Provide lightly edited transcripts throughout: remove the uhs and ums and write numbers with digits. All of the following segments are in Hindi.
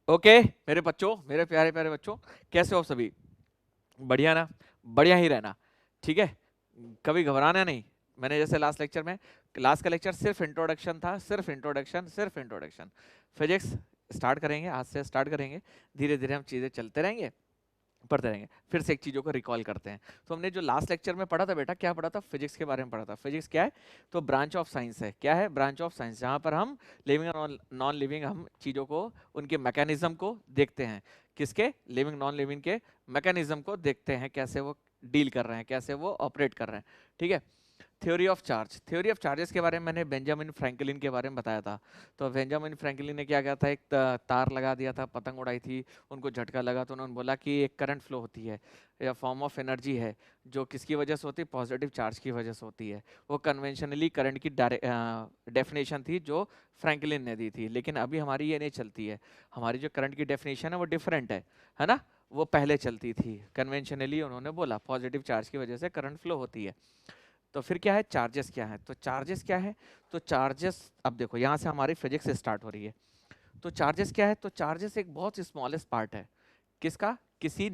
ओके मेरे बच्चों, मेरे प्यारे प्यारे बच्चों, कैसे हो सभी? बढ़िया ना? बढ़िया ही रहना, ठीक है। कभी घबराना नहीं। मैंने जैसे लास्ट लेक्चर में, लास्ट का लेक्चर सिर्फ इंट्रोडक्शन था, सिर्फ इंट्रोडक्शन, सिर्फ इंट्रोडक्शन। फिजिक्स स्टार्ट करेंगे, आज से स्टार्ट करेंगे, धीरे धीरे हम चीजें चलते रहेंगे, पढ़ते रहेंगे। फिर से एक चीजों को रिकॉल करते हैं। तो हमने जो लास्ट लेक्चर में पढ़ा था बेटा, क्या पढ़ा था? फिजिक्स के बारे में पढ़ा था। फिजिक्स क्या है? तो ब्रांच ऑफ साइंस है। क्या है? ब्रांच ऑफ साइंस, जहां पर हम लिविंग और नॉन लिविंग हम चीजों को, उनके मैकेनिज्म को देखते हैं। किसके? लिविंग नॉन लिविंग के मैकेनिज्म को देखते हैं, कैसे वो डील कर रहे हैं, कैसे वो ऑपरेट कर रहे हैं, ठीक है। Theory of charge, theory of charges के बारे में मैंने बेंजामिन फ्रैंकलिन के बारे में बताया था। तो बेंजामिन फ्रैंकलिन ने क्या किया था, एक तार लगा दिया था, पतंग उड़ाई थी, उनको झटका लगा, तो उन्होंने बोला कि एक करंट फ्लो होती है या फॉर्म ऑफ एनर्जी है, जो किसकी वजह से होती है? पॉजिटिव चार्ज की वजह से होती है। वो कन्वेंशनली करंट की डेफिनेशन थी जो फ्रैंकलिन ने दी थी, लेकिन अभी हमारी ये नहीं चलती है। हमारी जो करंट की डेफिनेशन है वो डिफरेंट है ना। वो पहले चलती थी कन्वेंशनली, उन्होंने बोला पॉजिटिव चार्ज की वजह से करंट फ्लो होती है। तो फिर क्या है? चार्जेस क्या है? तो चार्जेस क्या है? तो चार्जेस, अब देखो यहां से हमारी फिजिक्स स्टार्ट हो रही है। तो चार्जेस क्या है? तो चार्जेस एक बहुत स्मॉलेस्ट पार्ट है। किसका? किसी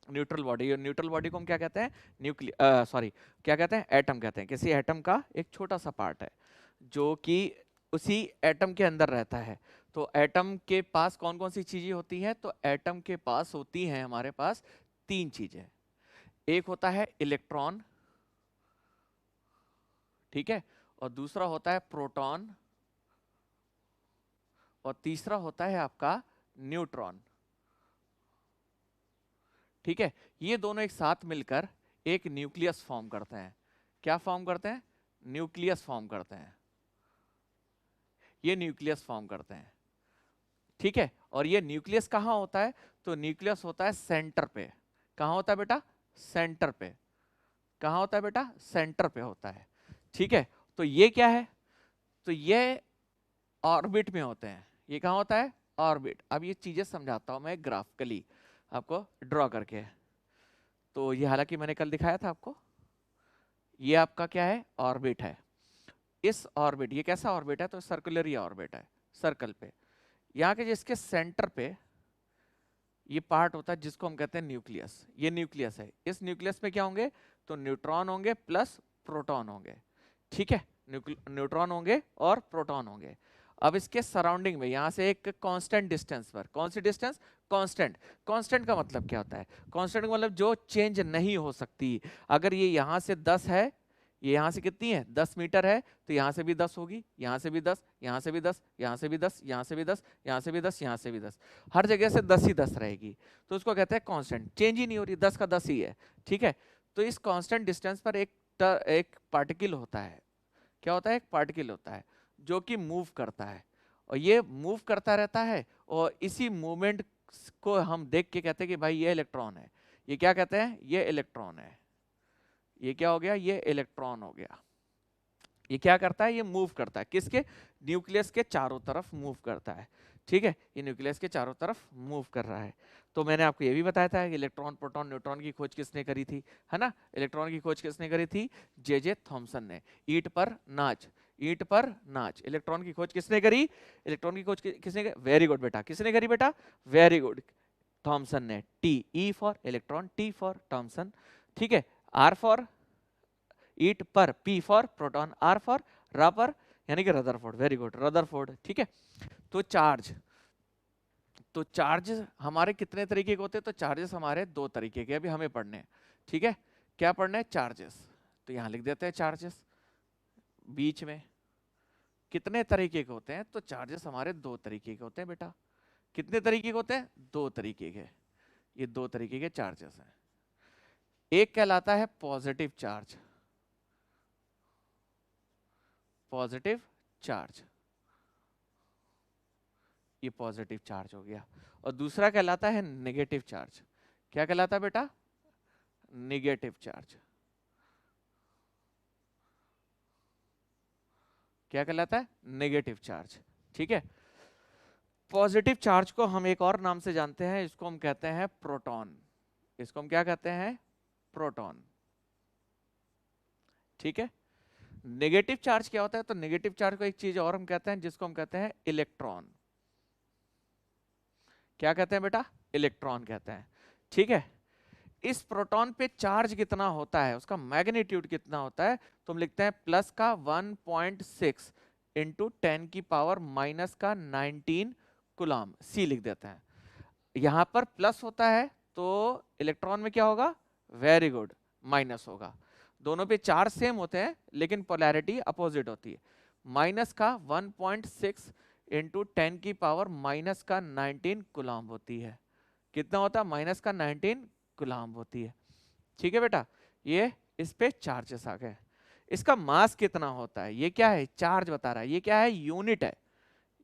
न्यूट्रल बॉडी। और न्यूट्रल बॉडी को हम क्या कहते हैं? न्यूक्लियर, सॉरी, क्या कहते हैं? एटम कहते हैं। किसी एटम का एक छोटा सा पार्ट है जो कि उसी एटम के अंदर रहता है। तो एटम के पास कौन कौन सी चीजें होती हैं? तो एटम के पास होती हैं, हमारे पास तीन चीजें। एक होता है इलेक्ट्रॉन, ठीक है, और दूसरा होता है प्रोटॉन, और तीसरा होता है आपका न्यूट्रॉन, ठीक है। ये दोनों एक साथ मिलकर एक न्यूक्लियस फॉर्म करते हैं। क्या फॉर्म करते हैं? न्यूक्लियस फॉर्म करते हैं। ये न्यूक्लियस फॉर्म करते हैं, ठीक है। और ये न्यूक्लियस कहां होता है? तो न्यूक्लियस होता है सेंटर पे। कहां होता है बेटा? सेंटर पे। कहां होता है बेटा? सेंटर पे होता है, ठीक है। तो ये क्या है? तो ये ऑर्बिट में होते हैं। ये कहां होता है? ऑर्बिट। अब ये चीजें समझाता हूं मैं ग्राफिकली आपको, ड्रॉ करके। तो ये हालांकि मैंने कल दिखाया था आपको। ये आपका क्या है? ऑर्बिट है। इस ऑर्बिट, ये कैसा ऑर्बिट है? तो सर्कुलर ही ऑर्बिट है, सर्कल पे। यहाँ के जिसके सेंटर पे ये पार्ट होता है जिसको हम कहते हैं न्यूक्लियस। ये न्यूक्लियस है। इस न्यूक्लियस में क्या होंगे? तो न्यूट्रॉन होंगे प्लस प्रोटॉन होंगे, ठीक है। न्यूट्रॉन होंगे और प्रोटॉन होंगे। अब इसके सराउंडिंग में यहां से एक कांस्टेंट डिस्टेंस पर, कौन सी डिस्टेंस? कांस्टेंट। कांस्टेंट का मतलब क्या होता है? कांस्टेंट का मतलब जो चेंज नहीं हो सकती। अगर ये यहां से 10 है, ये यहां से कितनी है? 10 मीटर है, तो यहां से भी 10 होगी, यहां से भी 10, यहां से भी 10, यहां से भी 10, यहां से भी 10, यहां से भी 10, यहां से भी 10, हर जगह से 10 ही 10 रहेगी। तो उसको कहते हैं कांस्टेंट, चेंज ही नहीं हो रही, 10 का 10 ही है, ठीक है। तो इस कांस्टेंट डिस्टेंस पर एक पार्टिकल होता है। क्या होता है? एक पार्टिकल होता है जो कि मूव करता है, और ये मूव करता रहता है। और इसी मूवमेंट को हम देख के कहते हैं कि भाई ये इलेक्ट्रॉन है। ये क्या कहते हैं? ये इलेक्ट्रॉन है। ये क्या हो गया? ये इलेक्ट्रॉन हो गया। ये क्या करता है? ये मूव करता है किसके? न्यूक्लियस के चारों तरफ मूव करता है, ठीक है। ये न्यूक्लियस के चारों तरफ मूव कर रहा है। तो मैंने आपको ये भी बताया था कि इलेक्ट्रॉन, प्रोटॉन, न्यूट्रॉन की खोज किसने करी थी? है ना। इलेक्ट्रॉन की खोज किसने करी थी? जे थॉमसन ने। ईंट पर नाच, ईंट पर नाच। इलेक्ट्रॉन की खोज किसने करी? इलेक्ट्रॉन की खोज किसने करी? वेरी गुड बेटा, किसने करी बेटा? वेरी गुड, थॉमसन ने। T, E for electron, T for Thomson, ठीक है। आर फॉर ईट पर, P for proton, R for rubber, यानी कि रदरफोर्ड। वेरी गुड, रदरफोर्ड, ठीक है। तो चार्ज, तो चार्ज हमारे कितने तरीके के होते हैं? तो चार्जेस हमारे दो तरीके के अभी हमें पढ़ने हैं, ठीक है। क्या पढ़ने हैं? चार्जेस। तो यहां लिख देते हैं चार्जेस बीच में। कितने तरीके के होते हैं? तो चार्जेस हमारे दो तरीके के होते हैं बेटा। कितने तरीके के होते हैं? दो तरीके के। ये दो तरीके के चार्जेस हैं। एक कहलाता है पॉजिटिव चार्ज, पॉजिटिव चार्ज, ये पॉजिटिव चार्ज हो गया। और दूसरा कहलाता है नेगेटिव चार्ज। क्या कहलाता है बेटा? Negative charge. क्या कहलाता है? नेगेटिव चार्ज, ठीक है। पॉजिटिव चार्ज को हम एक और नाम से जानते हैं, इसको हम कहते हैं प्रोटॉन। इसको हम क्या कहते हैं? प्रोटॉन, ठीक है। नेगेटिव चार्ज क्या होता है? तो नेगेटिव चार्ज को एक चीज और हम कहते हैं जिसको हम कहते हैं इलेक्ट्रॉन। क्या कहते हैं बेटा? इलेक्ट्रॉन कहते हैं। ठीक है, इस प्रोटॉन पे चार्ज कितना होता है, उसका मैग्नीट्यूड कितना होता है, तो हम लिखते हैं प्लस का 1.6 इंटू 10 की पावर माइनस का 19 कूलम, सी लिख देते हैं। यहां पर प्लस होता है तो इलेक्ट्रॉन में क्या होगा? वेरी गुड, माइनस होगा। दोनों पे चार्ज सेम होते हैं लेकिन पोलैरिटी अपोजिट होती है। माइनस का 1.6 इंटू 10 की पावर माइनस का 19 कूलम होती है। कितना होता है? माइनस का 19 कूलम होती है। ठीक है बेटा, ये इस पे चार्जेस आ गए। इसका मास कितना होता है? ये क्या है? चार्ज बता रहा है। ये क्या है? यूनिट है।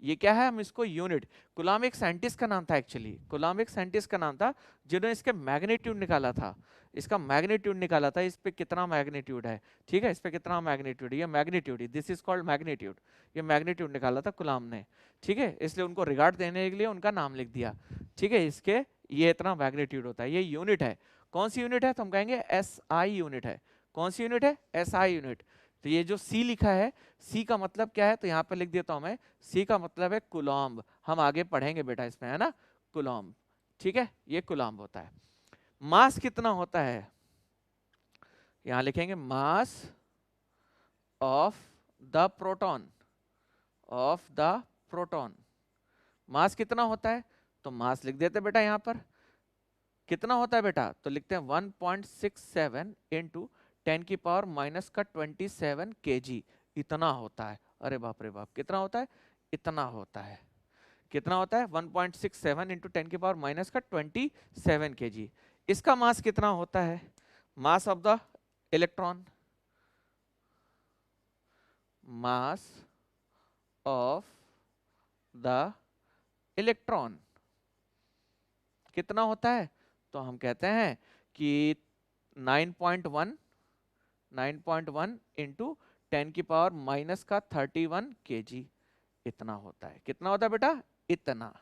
ये क्या है? हम इसको यूनिट, कूलम एक साइंटिस्ट का नाम था एक्चुअली, कूलम एक साइंटिस्ट का नाम था जिन्होंने इसके मैग्नीट्यूड निकाला था। इसका मैग्नीट्यूड निकाला था, इस पे कितना मैग्नीट्यूड है। ठीक है, इस पे कितना मैग्नीट्यूड, ये magnitude, this is called magnitude. ये मैग्नीट्यूड निकाला था कूलम ने। ठीक है, इसलिए उनको रिगार्ड देने के लिए उनका नाम लिख दिया। ठीक है, इसके ये इतना मैग्नीट्यूड होता है, ये यूनिट है। कौन सी यूनिट है? तो हम कहेंगे एसआई यूनिट है। कौन सी यूनिट है? SI unit. तो ये जो सी लिखा है, सी का मतलब क्या है? तो यहाँ पे लिख देता हूं मैं, सी का मतलब है कूलम्ब। हम आगे पढ़ेंगे बेटा इसमें, है ना, कूलम्ब। ठीक है, ये कूलम्ब होता है। मास कितना होता है? यहां लिखेंगे mass of the proton, of the proton. Mass कितना होता है? तो मास लिख देते बेटा यहां पर। कितना होता है बेटा? तो लिखते हैं 1.67 इंटू 10 की पावर माइनस का 27 kg, इतना होता है। अरे बाप रे बाप, कितना होता है? इतना होता है। कितना होता है? 1.67 इंटू 10 की पावर माइनस का 27 kg। इसका मास कितना होता है? मास of the electron, mass of the electron कितना होता है? तो हम कहते हैं कि 9.1 इंटू 10 की पावर माइनस का 31 kg, इतना होता है। कितना होता है बेटा? इतना।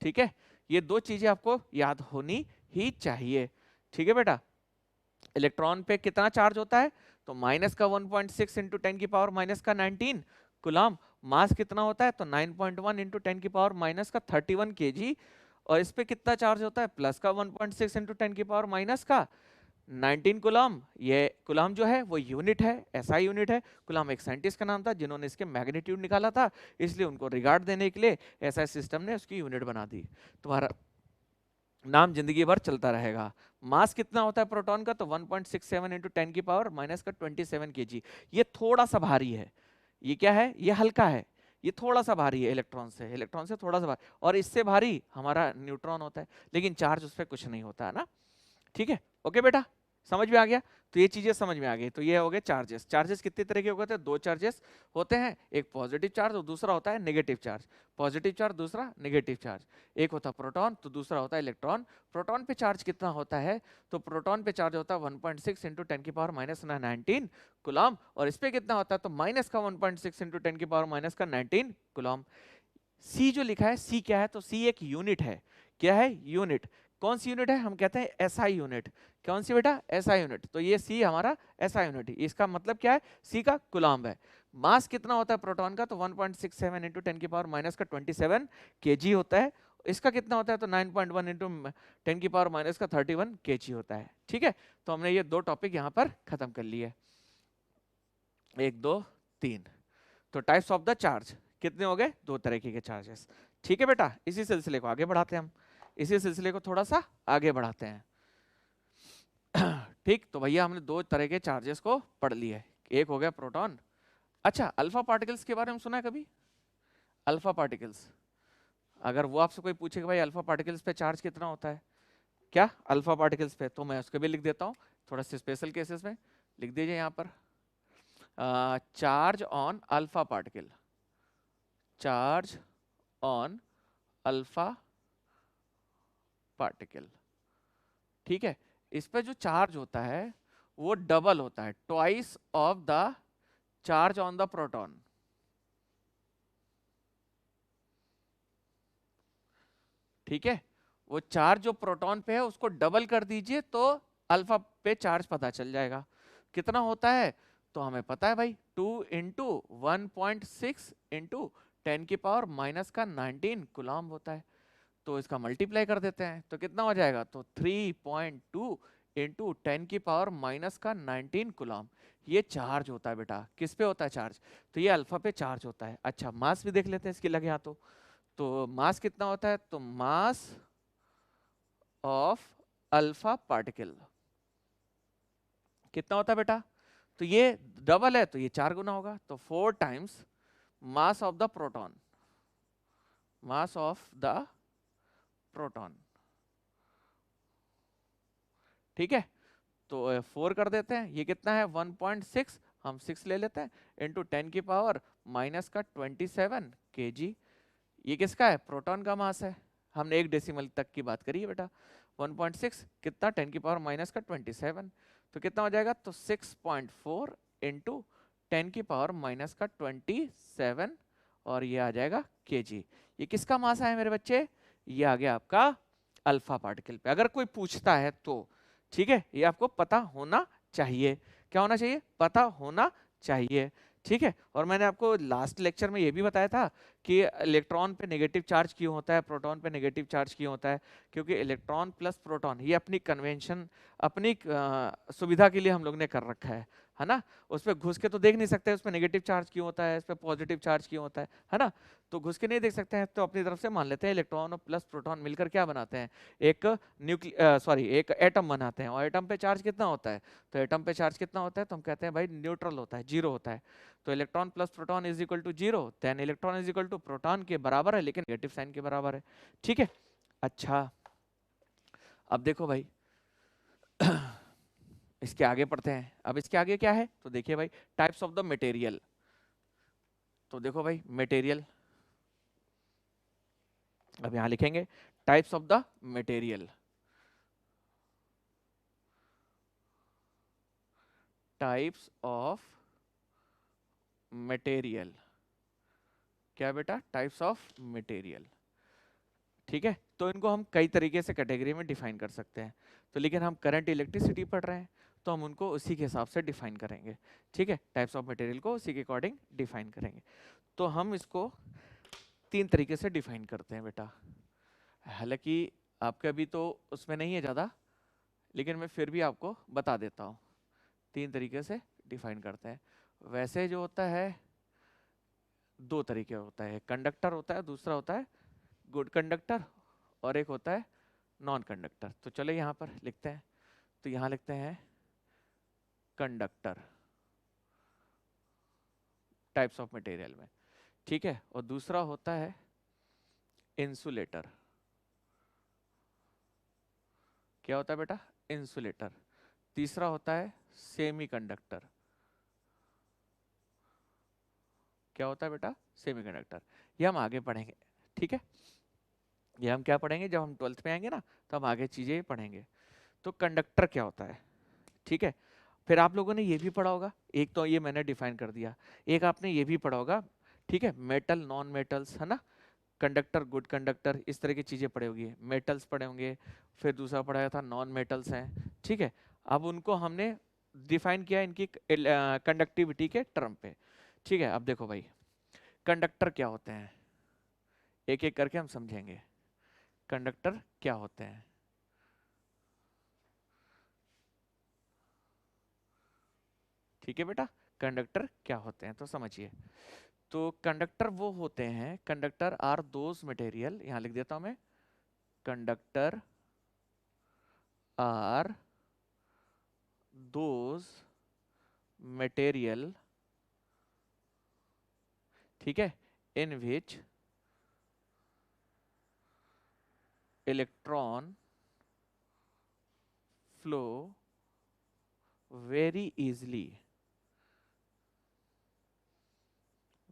ठीक है, ये दो चीजें आपको याद होनी ही चाहिए। ठीक है बेटा, इलेक्ट्रॉन पे कितना चार्ज होता है? तो माइनस का 1.6 इंटू 10 की पावर माइनस का 19 कूलम। मास कितना होता है? तो 9.1 इंटू 10 की पावर माइनस का 31 kg। और इस पे कितना चार्ज होता है? प्लस का 1.6 इंटू 10 की पावर माइनस का 19 कूलम। ये कूलम जो है वो यूनिट है, एसआई यूनिट है। कूलम एक साइंटिस्ट का नाम था जिन्होंने इसके मैग्नीट्यूड निकाला था, इसलिए उनको रिगार्ड देने के लिए एसआई सिस्टम ने उसकी यूनिट बना दी। तुम्हारा नाम जिंदगी भर चलता रहेगा। मास कितना होता है प्रोटॉन का? तो 1.67 इंटू 10 की पावर माइनस का 27 kg। ये थोड़ा सा भारी है। ये क्या है? ये हल्का है। ये थोड़ा सा भारी है इलेक्ट्रॉन से, इलेक्ट्रॉन से थोड़ा सा भारी। और इससे भारी हमारा न्यूट्रॉन होता है, लेकिन चार्ज उस पर कुछ नहीं होता है ना। ठीक है, ओके बेटा, समझ में आ गया? तो ये चीजें समझ में आ गई। तो ये हो गए चार्जेस। चार्जेस कितने तरह के होते हैं? दो चार्जेस होते हैं, एक पॉजिटिव चार्ज और दूसरा होता है नेगेटिव चार्ज। पॉजिटिव चार्ज, दूसरा नेगेटिव चार्ज। एक होता है प्रोटॉन तो दूसरा होता है इलेक्ट्रॉन। प्रोटॉन पे चार्ज कितना होता है? तो प्रोटॉन पे चार्ज होता है 1.6 इंटू 10 की पावर माइनस 19 कूलम। और इस पे कितना होता है? तो माइनस का 1.6 इंटू 10 की पावर माइनस का 19 कूलम। सी जो लिखा है, सी क्या है? तो सी एक यूनिट है। क्या है? यूनिट। कौन सी यूनिट है? हम कहते हैं एसआई यूनिट। कौन सी बेटा? SI unit. तो ये सी हमारा एसआई यूनिट है। इसका मतलब क्या है? सी का कूलम्ब है। मास कितना होता है प्रोटॉन का? तो 1.67 इंटू 10 की पावर माइनस का 27 kg होता है। इसका कितना होता है? तो 9.1 इंटू 10 की पावर माइनस का 31 kg होता है। ठीक है, तो हमने ये दो टॉपिक यहाँ पर खत्म कर लिए। 1 2 3। तो टाइप्स ऑफ द चार्ज कितने हो गए? दो तरीके के चार्जेस। ठीक है बेटा, इसी सिलसिले को आगे बढ़ाते हैं हम, इसी सिलसिले को थोड़ा सा आगे बढ़ाते हैं। ठीक, तो भैया हमने दो तरह के चार्जेस को पढ़ लिए। एक हो गया प्रोटॉन। अच्छा, अल्फा पार्टिकल्स के बारे में सुना है कभी? अल्फा पार्टिकल्स, अगर वो आपसे कोई पूछे कि भाई अल्फा पार्टिकल्स पे चार्ज कितना होता है, क्या अल्फा पार्टिकल्स पे, तो मैं उसके भी लिख देता हूँ थोड़ा से स्पेशल केसेस में। लिख दीजिए यहाँ पर, charge on alpha particle, charge on alpha particle. ठीक है, इस पे जो चार्ज होता है वो डबल होता है, twice of the charge on the proton. ठीक है, वो चार्ज जो प्रोटॉन पे है उसको डबल कर दीजिए तो अल्फा पे चार्ज पता चल जाएगा कितना होता है। तो हमें पता है भाई 2 इंटू 1.6 इंटू 10 की पावर माइनस का 19 कूलम होता है। तो इसका मल्टीप्लाई कर देते हैं तो कितना हो जाएगा, तो 3.2 इंटू 10 की पावर माइनस का 19 कूलम। ये चार्ज होता है बेटा, किस पे होता है चार्ज, तो ये अल्फा पे चार्ज होता है। अच्छा मास भी देख लेते हैं इसके लगे हाथों, तो मास कितना होता है, तो मास ऑफ अल्फा पार्टिकल कितना होता है बेटा, तो ये डबल है तो ये 4 गुना होगा, तो 4 times mass of the proton, mass of the proton. ठीक है, तो 4 कर देते हैं, ये कितना है 1.6, हम 6 ले लेते हैं इंटू 10 की पावर माइनस का 27 kg। ये किसका है, प्रोटॉन का मास है, हमने एक डेसिमल तक की बात करी है बेटा। 1.6 कितना 10 की पावर माइनस का 27, तो कितना हो जाएगा, तो 6.4 इंटू 10 की पावर माइनस का 27 और ये आ जाएगा kg। ये किसका मास है मेरे बच्चे, ये आ गया आपका अल्फा पार्टिकल पे। अगर कोई पूछता है तो ठीक है, ये आपको पता होना चाहिए, क्या होना चाहिए, पता होना चाहिए। ठीक है, और मैंने आपको लास्ट लेक्चर में ये भी बताया था कि इलेक्ट्रॉन पे नेगेटिव चार्ज क्यों होता है, प्रोटॉन पे नेगेटिव चार्ज क्यों होता है, क्योंकि इलेक्ट्रॉन प्लस प्रोटॉन ये अपनी कन्वेंशन, अपनी सुविधा के लिए हम लोग ने कर रखा है ना। उस पर घुस के तो देख नहीं सकते उस पर नेगेटिव चार्ज क्यों होता है, इस पर पॉजिटिव चार्ज क्यों होता है ना, तो घुस के नहीं देख सकते हैं, तो अपनी तरफ से मान लेते हैं इलेक्ट्रॉन और प्लस प्रोटॉन मिलकर क्या बनाते हैं, एक एटम बनाते हैं। और एटम पे चार्ज कितना होता है, तो एटम पे चार्ज कितना होता है, तो हम कहते हैं भाई न्यूट्रल होता है, जीरो होता है। तो electron plus proton is equal to zero, then electron is equal to proton के बराबर है लेकिन नेगेटिव साइन के बराबर है। ठीक है, अच्छा अब देखो भाई इसके आगे पढ़ते हैं। अब इसके आगे क्या है, तो देखिए भाई टाइप्स ऑफ द मटेरियल। तो देखो भाई मटेरियल, अब यहां लिखेंगे types of the material, types of material, क्या बेटा, टाइप्स ऑफ मटेरियल। ठीक है, तो इनको हम कई तरीके से कैटेगरी में डिफाइन कर सकते हैं, तो लेकिन हम करंट इलेक्ट्रिसिटी पढ़ रहे हैं तो हम उनको उसी के हिसाब से डिफाइन करेंगे। ठीक है, टाइप्स ऑफ मटेरियल को उसी के अकॉर्डिंग डिफाइन करेंगे। तो हम इसको 3 तरीके से डिफाइन करते हैं बेटा, हालांकि आपके अभी तो उसमें नहीं है ज़्यादा, लेकिन मैं फिर भी आपको बता देता हूँ। 3 तरीके से डिफाइन करते हैं। वैसे जो होता है 2 तरीके होता है, कंडक्टर होता है, दूसरा होता है गुड कंडक्टर, और एक होता है नॉन कंडक्टर। तो चलो यहाँ पर लिखते हैं, तो यहाँ लिखते हैं कंडक्टर टाइप्स ऑफ मटेरियल में। ठीक है, और दूसरा होता है इंसुलेटर, क्या होता है बेटा, इंसुलेटर। तीसरा होता है सेमीकंडक्टर, क्या होता है बेटा, सेमीकंडक्टर। ये हम आगे पढ़ेंगे। ठीक है, ये हम क्या पढ़ेंगे, जब हम 12th में आएंगे ना तो हम आगे चीजें पढ़ेंगे। तो कंडक्टर क्या होता है, ठीक है, फिर आप लोगों ने ये भी पढ़ा होगा, एक तो ये मैंने डिफाइन कर दिया, एक आपने ये भी पढ़ा होगा, ठीक है, मेटल नॉन मेटल्स, है ना, कंडक्टर गुड कंडक्टर, इस तरह की चीजें पढ़े होंगे, मेटल्स पढ़े होंगे, फिर दूसरा पढ़ाया था नॉन मेटल्स हैं। ठीक है, अब उनको हमने डिफाइन किया इनकी कंडक्टिविटी के टर्म पे। ठीक है, अब देखो भाई कंडक्टर क्या होते हैं, एक एक करके हम समझेंगे कंडक्टर क्या होते हैं। ठीक है बेटा, कंडक्टर क्या होते हैं तो समझिए। तो कंडक्टर वो होते हैं, कंडक्टर आर दोज मटेरियल, यहां लिख देता हूं मैं, कंडक्टर आर दोज मटेरियल, ठीक है, in which electron flow very easily,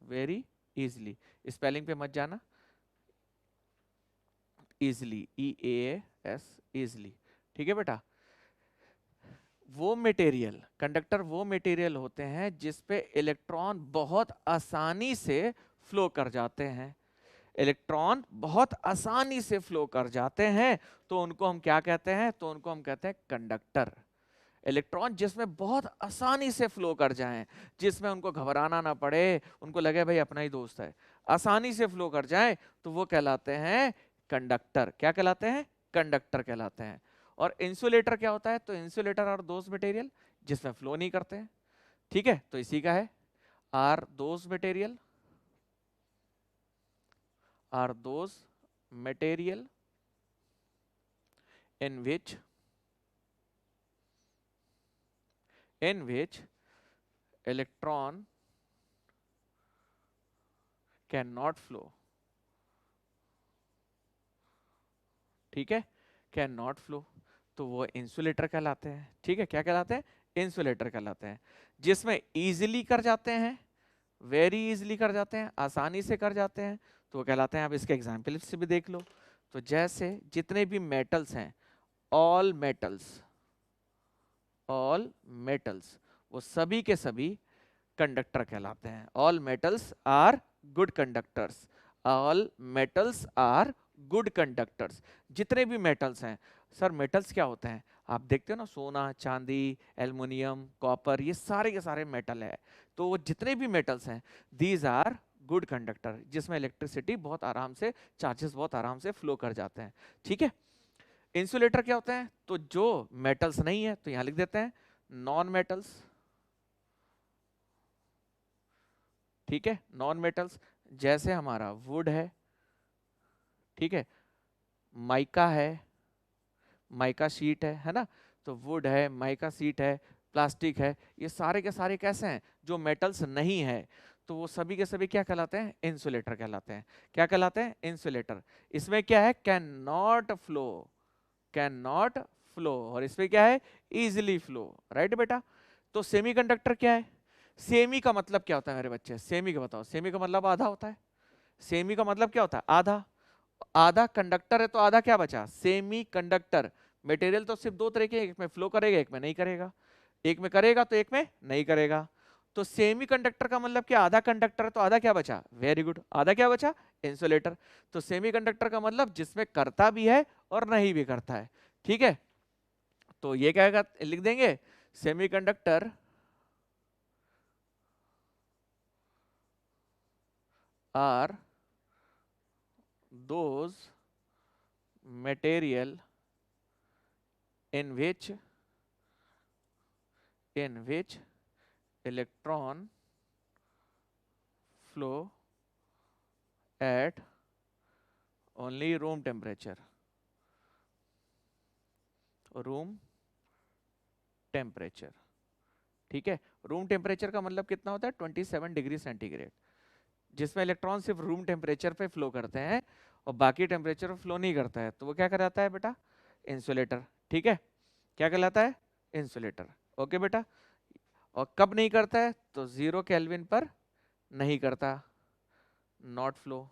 very easily, spelling पे मत जाना, इजली, EAS, इजली। ठीक है बेटा, वो मटेरियल, कंडक्टर वो मटेरियल होते हैं जिसपे इलेक्ट्रॉन बहुत आसानी से फ्लो कर जाते हैं, इलेक्ट्रॉन बहुत आसानी से फ्लो कर जाते हैं, तो उनको हम क्या कहते हैं, तो उनको हम कहते हैं कंडक्टर। इलेक्ट्रॉन जिसमें बहुत आसानी से फ्लो कर जाएं, जिसमें उनको घबराना ना पड़े, उनको लगे भाई अपना ही दोस्त है, आसानी से फ्लो कर जाएं, तो वो कहलाते हैं कंडक्टर। क्या कहलाते हैं? कंडक्टर कहलाते हैं। और इंसुलेटर क्या होता है? तो इंसुलेटर आर दोज मटेरियल जिसमें फ्लो नहीं करते हैं। ठीक है, तो इसी का है are those material, are those material in which electron cannot flow। ठीक है, कैन नॉट फ्लो, तो वो इंसुलेटर कहलाते हैं। ठीक है, क्या कहलाते हैं? इंसुलेटर कहलाते हैं। जिसमें इजीली कर जाते हैं, वेरी इजीली कर जाते हैं, आसानी से कर जाते हैं, तो वो कहलाते हैं। आप इसके एग्जाम्पल से भी देख लो। तो जैसे जितने भी मेटल्स हैं, ऑल मेटल्स, ऑल मेटल्स, वो सभी के सभी कंडक्टर कहलाते हैं। All metals are good conductors, all metals are good conductors. जितने भी मेटल्स हैं, सर मेटल्स क्या होते हैं? आप देखते हो ना, सोना, चांदी, एल्युमिनियम, कॉपर, ये सारे के सारे मेटल है। तो वो जितने भी मेटल्स हैं, दीज आर गुड कंडक्टर, जिसमें इलेक्ट्रिसिटी बहुत आराम से, चार्जेस बहुत आराम से फ्लो कर जाते हैं। ठीक है, इंसुलेटर क्या होते हैं? तो जो मेटल्स नहीं है, तो यहां लिख देते हैं नॉन मेटल्स। ठीक है, नॉन मेटल्स जैसे हमारा वुड है, ठीक है, माइका है, माइका शीट है ना, तो वुड है, माइका शीट है, प्लास्टिक है, ये सारे के सारे कैसे हैं? जो मेटल्स नहीं है, तो वो सभी के सभी क्या कहलाते हैं? इंसुलेटर कहलाते हैं। क्या कहलाते हैं? इंसुलेटर। इसमें क्या है? Can not flow, can not flow, और इसमें क्या है? Easily flow. राइट बेटा? तो सेमीकंडक्टर क्या है? सेमी का मतलब क्या होता है मेरे बच्चे? सेमी का बताओ। सेमी का मतलब आधा होता है। सेमी का मतलब क्या होता है? आधा। आधा कंडक्टर है तो आधा क्या बचा? Semi conductor. मटेरियल तो सिर्फ दो तरह के, एक में फ्लो करेगा, एक में नहीं करेगा। एक में करेगा तो एक में नहीं करेगा। तो सेमी कंडक्टर का मतलब क्या? आधा कंडक्टर है तो आधा क्या बचा? वेरी गुड, आधा क्या बचा? इंसुलेटर। तो सेमी कंडक्टर का मतलब जिसमें करता भी है और नहीं भी करता है। ठीक है, तो ये क्या लिख देंगे? Semiconductor are those material in which electron flow at only room temperature, room temperature। ठीक है, रूम टेम्परेचर का मतलब कितना होता है? 27 डिग्री सेंटीग्रेड, जिसमें इलेक्ट्रॉन सिर्फ रूम टेम्परेचर पे फ्लो करते हैं और बाकी टेम्परेचर पे फ्लो नहीं करता है, तो वो क्या कहलाता है बेटा? इंसुलेटर। ठीक है, क्या कहलाता है? इंसुलेटर। ओके बेटा? और कब नहीं करता है? तो 0 केल्विन पर नहीं करता, नॉट फ्लो।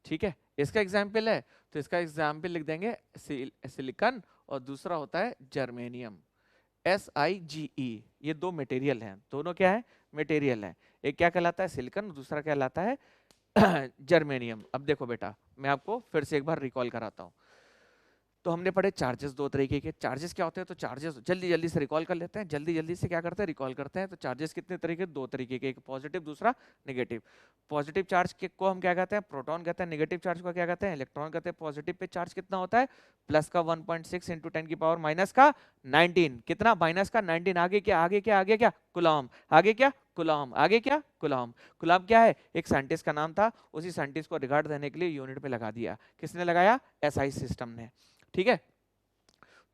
ठीक है, इसका एग्जाम्पल है, तो इसका एग्जाम्पल लिख देंगे सिलिकॉन, और दूसरा होता है जर्मेनियम, SiGe। ये दो मटेरियल हैं, दोनों क्या है? मटेरियल है। एक क्या कहलाता है? सिलिकॉन, दूसरा क्या कहलाता है? जर्मेनियम। अब देखो बेटा, मैं आपको फिर से एक बार रिकॉल कराता हूँ। तो हमने पढ़े चार्जेस दो तरीके के। चार्जेस क्या होते हैं? तो चार्जेस जल्दी जल्दी से रिकॉल कर लेते हैं, जल्दी जल्दी से क्या करते हैं? रिकॉल करते हैं। तो चार्जेस कितने तरीके? दो तरीके के, एक पॉजिटिव, दूसरा नेगेटिव। पॉजिटिव चार्ज के को हम क्या कहते हैं? प्रोटॉन कहते हैं। नेगेटिव चार्ज को क्या कहते हैं? इलेक्ट्रॉन कहते हैं। पॉजिटिव पे चार्ज कितना होता है? प्लस का 1.6 इंटू 10 की पावर माइनस का 19। कितना? माइनस का 19। आगे क्या? आगे क्या? आगे क्या? कुलॉम। आगे क्या? कुलॉम। आगे क्या? कुलॉम। कुलॉम क्या है? एक साइंटिस्ट का नाम था, उसी साइंटिस्ट को रिगार्ड देने के लिए यूनिट पे लगा दिया। किसने लगाया? SI सिस्टम ने। ठीक है,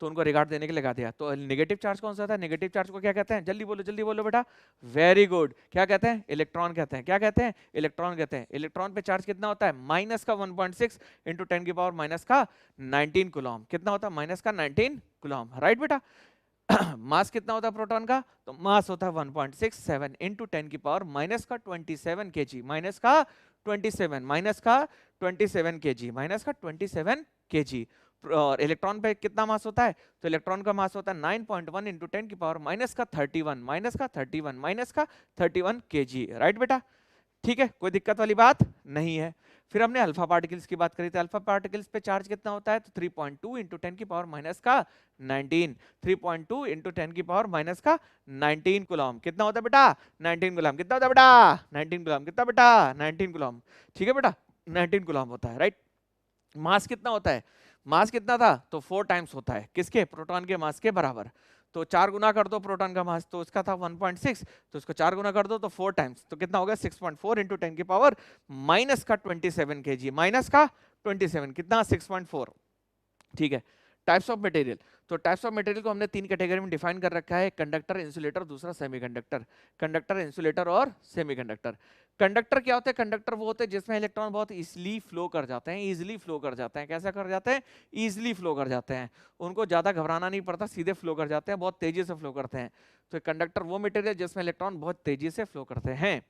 तो उनको रिगार्ड देने के लिए लगा दिया। तो नेगेटिव चार्ज कौन सा था? नेगेटिव चार्ज को क्या कहते हैं? जल्दी बोलो बेटा। वेरी गुड, क्या कहते हैं? इलेक्ट्रॉन कहते हैं। क्या कहते हैं? इलेक्ट्रॉन कहते हैं। इलेक्ट्रॉन पे चार्ज कितना होता है? माइनस का 1.6 इंटू 10 की पावर माइनस का 19 कुलॉम। कितना होता है? माइनस का 19 कुलॉम। राइट बेटा? मास कितना होता है प्रोटॉन का? तो मास होता है 1.67 इंटू 10 की पावर माइनस का 27 kg। माइनस का 27, माइनस का 27 kg, माइनस का 27 kg। और इलेक्ट्रॉन पे कितना मास होता है? तो इलेक्ट्रॉन का मास होता है 9.1 इंटू 10 की पावर माइनस का 31, माइनस का 31, माइनस का 31 kg। राइट बेटा? ठीक है, कोई दिक्कत वाली बात नहीं है। फिर हमने अल्फा पार्टिकल्स की बात करी थी। अल्फा पार्टिकल्स पे चार्ज कितना होता है? तो 3.2 इंटू 10 की पावर माइनस का 19। 3.2 इंटू 10 की पावर माइनस का 19 कुलॉम। कितना होता है बेटा? 19 कुलॉम। कितना होता है बेटा? 19 कुलॉम। कितना बेटा? 19 कुलॉम। ठीक है बेटा? 19 कूलम होता है, राइट। मास कितना होता है, मास कितना था, तो 4 टाइम्स होता है किसके, प्रोटॉन के मास के बराबर। तो 4 गुना कर दो प्रोटॉन का मास, तो उसका था 1.6, तो उसको 4 गुना कर दो तो 4 टाइम्स, तो कितना हो गया 6.4 इंटू 10 की पावर माइनस का 27 kg, माइनस का 27 कितना 6.4। ठीक है। टाइप्स ऑफ मटेरियल, तो टाइप्स ऑफ मटेरियल को हमने 3 कैटेगरी में डिफाइन कर रखा है, कंडक्टर, इंसुलेटर, दूसरा सेमीकंडक्टर। कंडक्टर, इंसुलेटर और सेमीकंडक्टर। कंडक्टर क्या होते हैं, कंडक्टर वो होते हैं जिसमें इलेक्ट्रॉन बहुत इजीली फ्लो कर जाते हैं, इजीली फ्लो कर जाते हैं। कैसा कर जाते हैं, इजीली फ्लो कर जाते हैं, उनको ज्यादा घबराना नहीं पड़ता, सीधे फ्लो कर जाते हैं, बहुत तेजी से फ्लो करते हैं। तो कंडक्टर वो मटेरियल जिसमें इलेक्ट्रॉन बहुत तेजी से फ्लो करते हैं।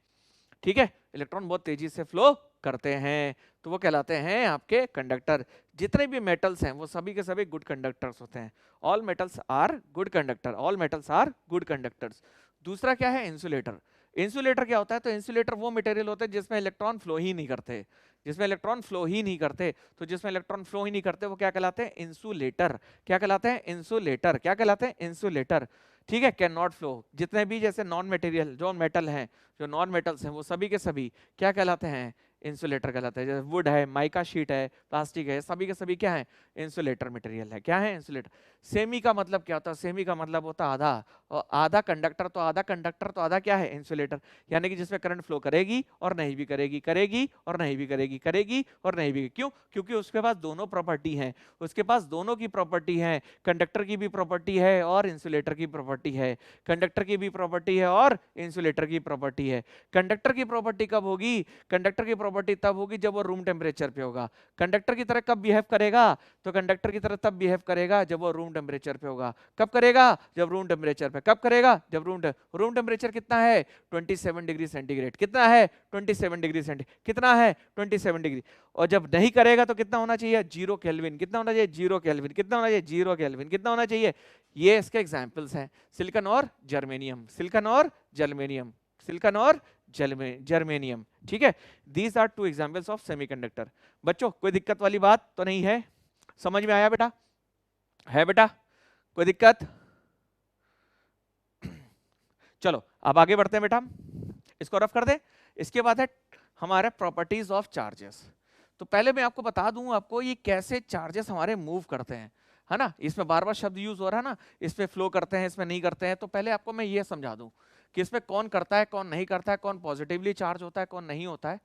ठीक है, इलेक्ट्रॉन बहुत तेजी से फ्लो करते हैं, तो वो कहलाते हैं आपके कंडक्टर। जितने भी मेटल्स हैं वो सभी के सभी गुड कंडक्टर्स होते हैं। All metals are good conductor, all metals are good conductors. दूसरा क्या है, इंसुलेटर। इंसुलेटर क्या होता है, तो इंसुलेटर वो मटेरियल होते हैं जिसमें इलेक्ट्रॉन फ्लो ही नहीं करते, जिसमें इलेक्ट्रॉन फ्लो ही नहीं करते। तो जिसमें इलेक्ट्रॉन फ्लो ही नहीं करते वो क्या कहलाते हैं, इंसुलेटर। क्या कहलाते हैं, इंसुलेटर। क्या कहलाते हैं, इंसुलेटर। ठीक है, कैन नॉट फ्लो। जितने भी जैसे नॉन मटेरियल जो मेटल हैं, जो नॉन मेटल्स हैं, वो सभी के सभी क्या कहलाते हैं, इंसुलेटर कहलाते हैं। जैसे वुड है, माइका शीट है, प्लास्टिक है, सभी के सभी क्या है, इंसुलेटर मटेरियल है। क्या है, इंसुलेटर। सेमी का मतलब क्या होता है, सेमी का मतलब होता है आधा, और आधा कंडक्टर, तो आधा कंडक्टर तो आधा क्या है, इंसुलेटर। यानी कि जिसमें करंट फ्लो करेगी और नहीं भी करेगी, करेगी और नहीं भी करेगी, करेगी और नहीं भी। क्यों, क्योंकि उसके पास दोनों प्रॉपर्टी है, उसके पास दोनों की प्रॉपर्टी है, कंडक्टर की भी प्रॉपर्टी है और इंसुलेटर की प्रॉपर्टी है। कंडक्टर की भी प्रॉपर्टी है और इंसुलेटर की प्रॉपर्टी है। कंडक्टर की प्रॉपर्टी कब होगी, कंडक्टर की प्रॉपर्टी तब होगी जब वो रूम टेम्परेचर पे होगा। कंडक्टर की तरह कब बिहेव करेगा, तो कंडक्टर की तरह तब बिहेव करेगा जब वो रूम टेम्परेचर पे होगा। कब करेगा, जब रूम टेम्परेचर पे। कब करेगा, जब रूम टेम्परेचर कितना है, 27 डिग्री सेंटीग्रेड। कितना है, 27 डिग्री सेंटीग्रेड। कितना है, 27 डिग्री। और जब नहीं करेगा तो कितना होना चाहिए, 0 केल्विन। कितना होना चाहिए, 0 केल्विन। कितना होना चाहिए, 0 केल्विन। कितना होना चाहिए। ये इसके एग्जांपल्स हैं, सिलिकॉन और जर्मेनियम, सिलिकॉन और जर्मेनियम, सिलिकॉन और जर्मेनियम। ठीक है, these are 2 examples of semiconductor. बच्चों कोई दिक्कत वाली बात तो नहीं है, समझ में आया बेटा, है बेटा कोई दिक्कत। चलो अब आगे बढ़ते हैं बेटा, इसको रफ कर दे। इसके बाद है हमारे प्रॉपर्टीज ऑफ चार्जेस। तो पहले मैं आपको बता दूं आपको ये कैसे चार्जेस हमारे मूव करते हैं, है ना। इसमें बार बार शब्द यूज हो रहा है ना, इसमें फ्लो करते हैं, इसमें नहीं करते हैं। तो पहले आपको मैं ये समझा दूं कि इसमें कौन करता है, कौन नहीं करता है, कौन पॉजिटिवली चार्ज होता है, कौन नहीं होता है।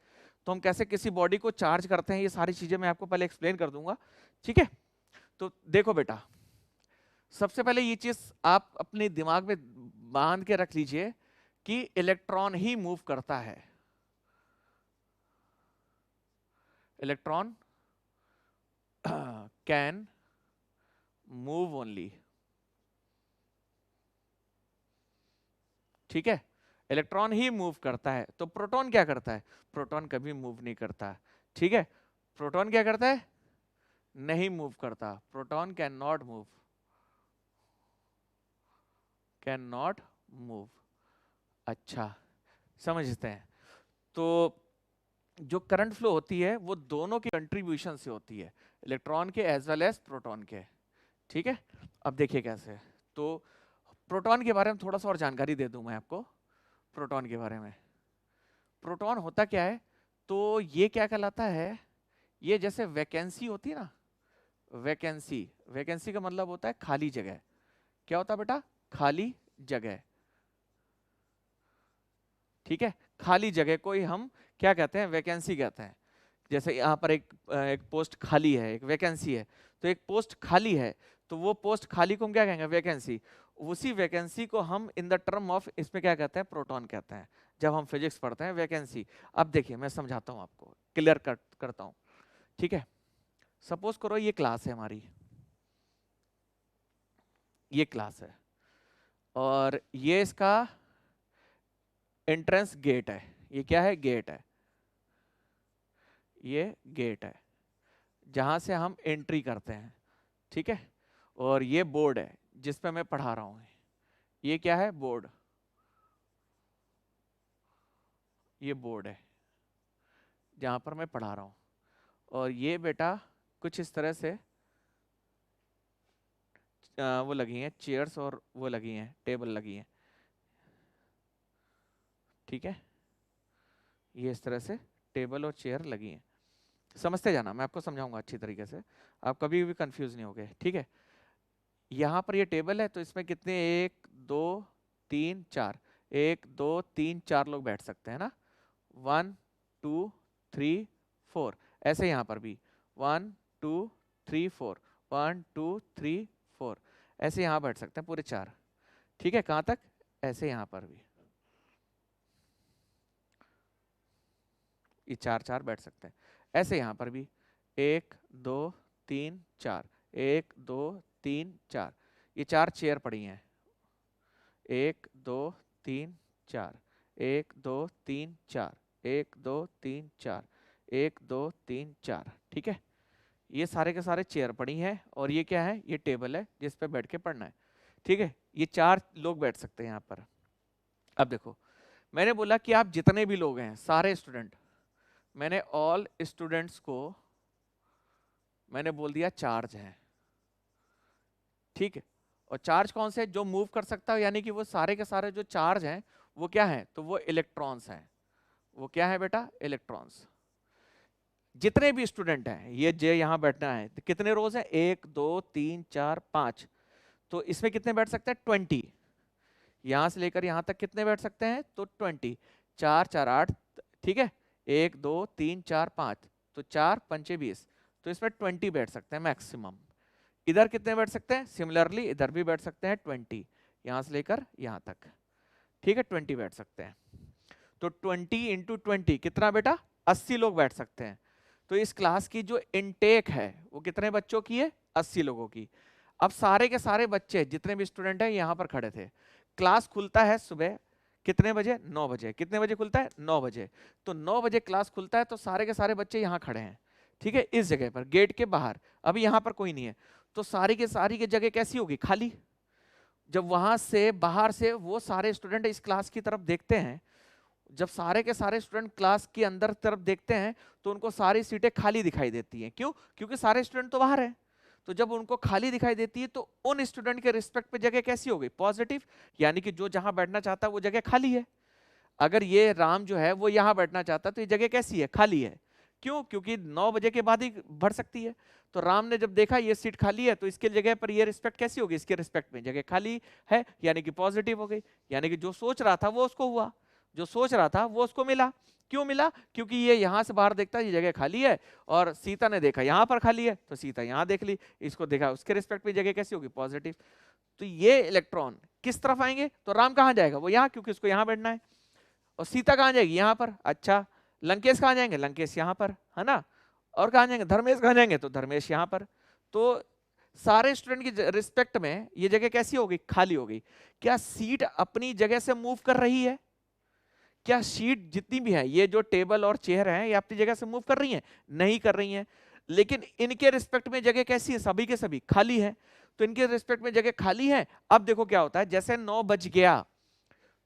तो हम कैसे किसी बॉडी को चार्ज करते हैं, ये सारी चीजें मैं आपको पहले एक्सप्लेन कर दूंगा। ठीक है, तो देखो बेटा, सबसे पहले ये चीज आप अपने दिमाग में बांध के रख लीजिए कि इलेक्ट्रॉन ही मूव करता है। Electron can move only. ठीक है, इलेक्ट्रॉन ही मूव करता है। तो प्रोटॉन क्या करता है, प्रोटॉन कभी मूव नहीं करता। ठीक है, प्रोटॉन क्या करता है, नहीं मूव करता। Proton can not move, can not move. अच्छा, समझते हैं। तो जो करंट फ्लो होती है वो दोनों के कंट्रीब्यूशन से होती है, इलेक्ट्रॉन के एज वेल एज प्रोटॉन के। ठीक है, अब देखिए कैसे। तो प्रोटॉन के बारे में थोड़ा सा और जानकारी दे दूं मैं आपको। प्रोटॉन के बारे में, प्रोटॉन होता क्या है, तो ये क्या कहलाता है, ये जैसे वैकेंसी होती है ना, वैकेंसी, वैकेंसी का मतलब होता है खाली जगह। क्या होता है बेटा, खाली जगह। ठीक है, खाली जगह को ही हम क्या कहते हैं, वैकेंसी कहते हैं। जैसे यहाँ पर एक पोस्ट खाली है, एक वैकेंसी है, तो एक पोस्ट खाली है, तो वो पोस्ट खाली को हम क्या कहेंगे, वैकेंसी। उसी वैकेंसी को हम इन द टर्म ऑफ इसमें क्या कहते हैं, प्रोटॉन कहते हैं, जब हम फिजिक्स पढ़ते हैं वैकेंसी। अब देखिए मैं समझाता हूँ आपको, क्लियर करता हूँ। ठीक है, सपोज करो ये क्लास है हमारी, ये क्लास है और ये इसका एंट्रेंस गेट है। ये क्या है, गेट है, ये गेट है जहां से हम एंट्री करते हैं। ठीक है, और ये बोर्ड है जिस पे मैं पढ़ा रहा हूं। ये क्या है, बोर्ड, ये बोर्ड है जहां पर मैं पढ़ा रहा हूं। और ये बेटा कुछ इस तरह से वो लगी हैं चेयर्स, और वो लगी हैं टेबल लगी हैं। ठीक है, ये इस तरह से टेबल और चेयर लगी हैं। समझते जाना, मैं आपको समझाऊंगा अच्छी तरीके से, आप कभी भी कंफ्यूज नहीं होगे, ठीक है। यहाँ पर ये टेबल है, तो इसमें कितने, 1 2 3 4, 1 2 3 4 लोग बैठ सकते हैं ना, 1 2 3 4। ऐसे यहाँ पर भी 1 2 3 4, 1 2 3 4, ऐसे यहाँ बैठ सकते हैं पूरे 4, ठीक है। कहाँ तक, ऐसे यहाँ पर भी ये 4 4 बैठ सकते हैं, ऐसे यहाँ पर भी 1 2 3 4, 1 2 3 4, ये 4 चेयर पड़ी हैं, 1 2 3 4, 1 2 3 4, 1 2 3 4, 1 2 3 4, ठीक है। ये सारे के सारे चेयर पड़ी हैं, और ये क्या है, ये टेबल है जिस पे बैठ के पढ़ना है, ठीक है। ये 4 लोग बैठ सकते हैं यहाँ पर। अब देखो, मैंने बोला कि आप जितने भी लोग हैं, सारे स्टूडेंट, मैंने ऑल स्टूडेंट्स को मैंने बोल दिया चार्ज है, ठीक है। और चार्ज कौन से, जो मूव कर सकता है, यानी कि वो सारे के सारे जो चार्ज हैं वो क्या है, तो वो इलेक्ट्रॉन्स हैं। वो क्या है बेटा, इलेक्ट्रॉन्स। जितने भी स्टूडेंट हैं, ये जे यहाँ बैठना है, तो कितने रोज हैं, 1 2 3 4 5, तो इसमें कितने बैठ सकते हैं, 20। यहां से लेकर यहां तक कितने बैठ सकते हैं, तो 20, 4 4 8, ठीक है, 1 2 3 4 5, तो 4 पंचे 20, तो इसमें 20 बैठ सकते हैं मैक्सिमम। इधर कितने बैठ सकते हैं, सिमिलरली इधर भी बैठ सकते हैं 20, यहां से लेकर यहां तक, ठीक है, 20 बैठ सकते हैं। तो 20 इंटू 20 कितना बेटा, 80 लोग बैठ सकते हैं। तो इस क्लास की जो इनटेक है वो कितने बच्चों की है, 80 लोगों की। अब सारे के सारे बच्चे जितने भी स्टूडेंट हैं यहाँ पर खड़े थे। क्लास खुलता है सुबह कितने बजे, 9 बजे। कितने बजे खुलता है, 9 बजे। तो 9 बजे क्लास खुलता है, तो सारे के सारे बच्चे यहाँ खड़े हैं, ठीक है, इस जगह पर, गेट के बाहर। अभी यहाँ पर कोई नहीं है, तो सारी की जगह कैसी होगी, खाली। जब वहां से बाहर से वो सारे स्टूडेंट इस क्लास की तरफ देखते हैं, जब सारे के सारे स्टूडेंट क्लास के अंदर तरफ देखते हैं, तो उनको सारी सीटें खाली दिखाई देती हैं। क्यों, क्योंकि सारे स्टूडेंट तो बाहर हैं। तो जब उनको खाली दिखाई देती है, तो उन स्टूडेंट के रिस्पेक्ट पे जगह कैसी हो गई, पॉजिटिव, यानी कि जो जहां बैठना चाहता है वो जगह खाली है। अगर ये राम जो है वो यहां बैठना चाहता है, तो ये जगह कैसी है, खाली है। क्यों, क्योंकि 9 बजे के बाद ही भर सकती है। तो राम ने जब देखा ये सीट खाली है, तो इसके जगह पर ये रिस्पेक्ट कैसी होगी, इसके रिस्पेक्ट में जगह खाली है, यानी कि पॉजिटिव हो गई। यानी कि जो सोच रहा था वो उसको हुआ, जो सोच रहा था वो उसको मिला। क्यों मिला, क्योंकि ये यहां से बाहर देखता है ये जगह खाली है, और सीता ने देखा यहां पर खाली है, तो सीता यहां देख ली, इसको देखा उसके रिस्पेक्ट में जगह कैसी होगी, पॉजिटिव। तो ये इलेक्ट्रॉन किस तरफ आएंगे, तो राम कहां जाएगा, वो यहां, क्योंकि उसको यहां बैठना है। और सीता कहां जाएगी, यहां पर। अच्छा, लंकेश कहां जाएंगे, लंकेश यहां पर, है ना। और कहां जाएंगे, धर्मेश कहां जाएंगे, तो धर्मेश यहां पर। तो सारे स्टूडेंट की रिस्पेक्ट में ये जगह कैसी होगी, खाली होगी। क्या सीट अपनी जगह से मूव कर रही है, क्या सीट जितनी भी है, ये जो टेबल और चेयर है, ये अपनी जगह से मूव कर रही हैं, नहीं कर रही हैं। लेकिन इनके रिस्पेक्ट में जगह कैसी है, सभी के सभी खाली है। तो इनके रिस्पेक्ट में जगह खाली है। अब देखो क्या होता है, जैसे 9 बज गया,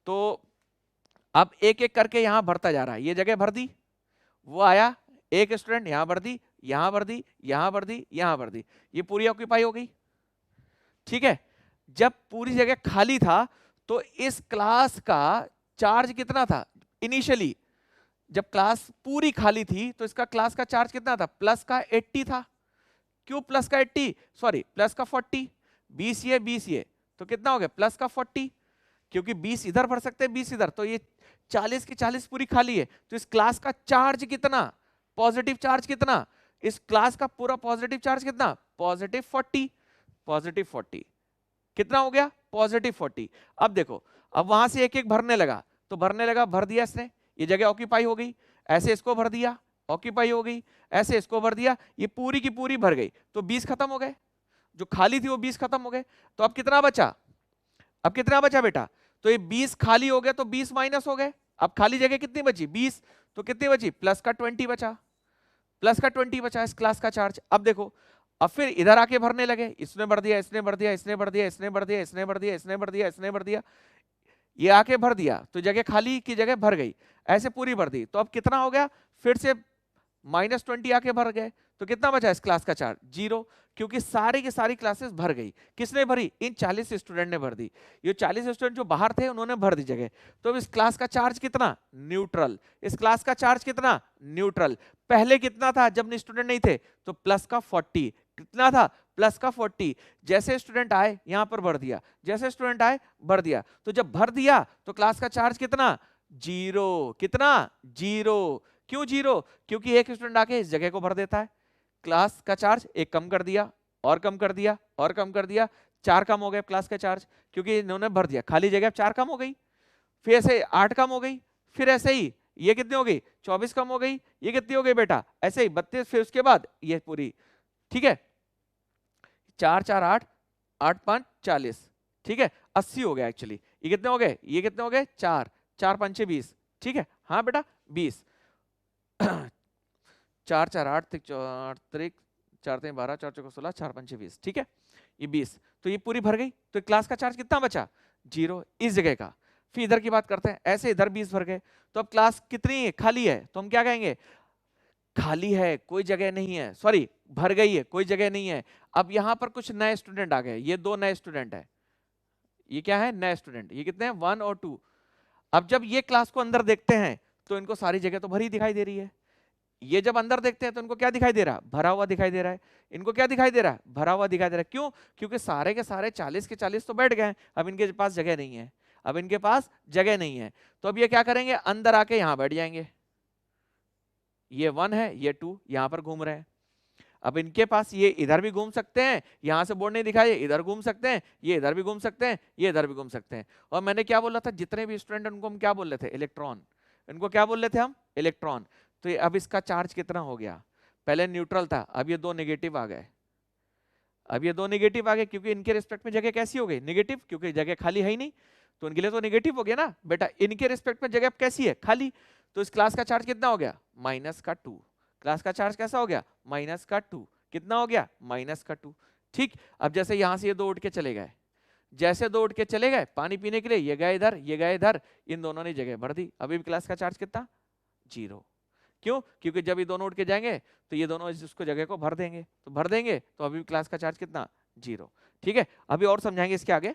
तो अब एक एक करके यहां भरता जा रहा है। ये जगह भर दी, वो आया एक स्टूडेंट, यहां भर दी, यहां भर दी, यहां भर दी, यहां भर दी, ये पूरी ऑक्यूपाई हो गई, ठीक है। जब पूरी जगह खाली था, तो इस क्लास का चार्ज कितना था इनिशियली, जब क्लास पूरी खाली थी, तो इसका क्लास का चार्ज कितना था, प्लस का 80 था। क्यों प्लस का 80, सॉरी प्लस का 40, 20 ये 20 ये, तो कितना हो गया, प्लस का 40। क्योंकि 20 इधर भर सकते हैं, 20 इधर, तो ये 40 की 40 पूरी खाली है। तो इस क्लास का चार्ज कितना, पॉजिटिव चार्ज कितना, इस क्लास का पूरा पॉजिटिव चार्ज कितना, पॉजिटिव 40, पॉजिटिव 40 कितना हो गया, पॉजिटिव 40। अब देखो, अब वहां से एक एक भरने लगा, तो भरने लगा, भर दिया इसने, ये जगह ऑक्यूपाई हो गई। ऐसे इसको भर दिया, ऑक्यूपाई हो गई। ऐसे इसको भर दिया, ये पूरी की पूरी भर गई, तो 20 खत्म हो गए। जो खाली थी वो 20 खत्म हो गए। तो अब कितना बचा, अब कितना बचा बेटा, तो ये 20 खाली हो गया, तो 20 माइनस हो गए। अब खाली जगह कितनी बची, 20, तो कितनी बची, प्लस का 20 बचा, प्लस का 20 बचा इस क्लास का चार्ज। अब देखो, अब फिर इधर आके भरने लगे, इसने भर दिया, इसने भर दिया, इसने भर दिया, इसने भर दिया, इसने भर दिया, इसने भर दिया, इसने भर दिया, ये आके भर दिया, तो जगह खाली की जगह भर गई, ऐसे पूरी भर दी। तो अब कितना हो गया, फिर से -20 आके भर गए, तो कितना बचा इस क्लास का चार्ज? 0, क्योंकि सारी की सारी क्लासेस भर गई। किसने भरी? इन 40 स्टूडेंट ने भर दी। ये 40 स्टूडेंट जो बाहर थे उन्होंने भर दी जगह। तो अब इस क्लास का चार्ज कितना? न्यूट्रल। इस क्लास का चार्ज कितना? न्यूट्रल। पहले कितना था जब स्टूडेंट नहीं थे? तो प्लस का 40। कितना था? प्लस का 40। जैसे स्टूडेंट आए यहां पर भर दिया, जैसे स्टूडेंट आए भर दिया। तो जब भर दिया तो क्लास का चार्ज कितना? 0। कितना? 0। क्यों 0? क्योंकि एक स्टूडेंट आके इस जगह को भर देता है। क्लास का चार्ज एक कम कर दिया, और कम कर दिया, और कम कर दिया, 4 कम हो गए क्लास का चार्ज, क्योंकि इन्होंने भर दिया। खाली जगह 4 कम हो गई। फिर ऐसे 8 कम हो गई। फिर ऐसे ही ये कितनी हो गई? 24 कम हो गई। ये कितनी हो गई बेटा? ऐसे ही 32। फिर उसके बाद ये पूरी, ठीक है, 4 4 8, 8 5 40, ठीक है, 80 हो गया एक्चुअली। ये कितने हो गए? ये कितने हो गए? 4 4 5 6 20, ठीक है, हाँ बेटा 20। 4 4 8 4 3 4 3 12 4 4 16 4 5 6 20, ठीक है, ये 20। तो ये पूरी भर गई। तो क्लास का चार्ज कितना बचा? 0 इस जगह का। फिर इधर की बात करते हैं, ऐसे इधर 20 भर गए। तो अब क्लास कितनी है? खाली है। तो हम क्या कहेंगे? खाली है, कोई जगह नहीं है, सॉरी भर गई है, कोई जगह नहीं है। अब यहां पर कुछ नए स्टूडेंट आ गए। ये 2 नए स्टूडेंट है। ये क्या है? नए स्टूडेंट। ये कितने हैं? 1 और 2। अब जब ये क्लास को अंदर देखते हैं तो इनको सारी जगह तो भरी दिखाई दे रही है। ये जब अंदर देखते हैं तो इनको क्या दिखाई दे रहा? भरा हुआ दिखाई दे रहा है। इनको क्या दिखाई दे रहा है? भरा हुआ दिखाई दे रहा है। क्यों? क्योंकि सारे के सारे 40 के 40 तो बैठ गए। अब इनके पास जगह नहीं है। अब इनके पास जगह नहीं है। तो अब ये क्या करेंगे? अंदर आके यहां बैठ जाएंगे। ये 1 है, ये 2 यहां पर घूम रहे हैं। अब इनके पास ये इधर भी घूम सकते हैं, यहां से बोर्ड नहीं दिखाई, इधर घूम सकते हैं, ये इधर भी घूम सकते हैं, ये इधर भी घूम सकते हैं। और मैंने क्या बोला था? जितने भी स्टूडेंट उनको हम क्या बोल रहे थे? इलेक्ट्रॉन। इनको क्या बोल रहे थे हम? इलेक्ट्रॉन। तो ये अब इसका चार्ज कितना हो गया? पहले न्यूट्रल था, अब ये 2 नेगेटिव आ गए। अब ये 2 नेगेटिव आ गए, क्योंकि इनके रिस्पेक्ट में जगह कैसी हो गई? नेगेटिव, क्योंकि जगह खाली है ही नहीं। तो इनके लिए तो नेगेटिव हो गया ना बेटा। इनके रिस्पेक्ट में जगह कैसी है? खाली। तो इस क्लास का चार्ज कितना हो गया? माइनस का 2। क्लास का चार्ज कैसा हो गया? माइनस का 2। कितना हो गया? माइनस का 2। ठीक। अब जैसे यहां से ये 2 उठ के चले गए, जैसे 2 उठ के चले गए पानी पीने के लिए, ये गए इधर, ये गए इधर, इन दोनों ने जगह भर दी। अभी भी क्लास का चार्ज कितना? 0। क्यों? क्योंकि जब ये दोनों उठ के जाएंगे तो ये दोनों इसको जगह को भर देंगे। तो भर देंगे तो अभी भी क्लास का चार्ज कितना? 0। ठीक है, अभी और समझाएंगे इसके आगे।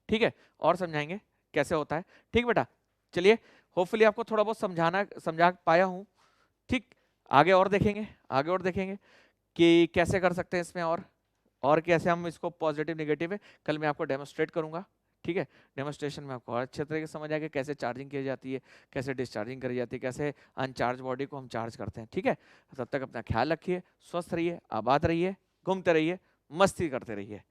ठीक है, और समझाएंगे कैसे होता है। ठीक बेटा, चलिए, होपफुली आपको थोड़ा बहुत समझा पाया हूं। ठीक, आगे और देखेंगे, आगे और देखेंगे कि कैसे कर सकते हैं इसमें, और कैसे हम इसको पॉजिटिव नेगेटिव है कल मैं आपको डेमोस्ट्रेट करूंगा। ठीक है, डेमोस्ट्रेशन में आपको और अच्छे तरीके से समझ आएगा कैसे चार्जिंग की जाती है, कैसे डिस्चार्जिंग करी जाती है, कैसे अनचार्ज बॉडी को हम चार्ज करते हैं। ठीक है, तब तक अपना ख्याल रखिए, स्वस्थ रहिए, आबाद रहिए, घूमते रहिए, मस्ती करते रहिए।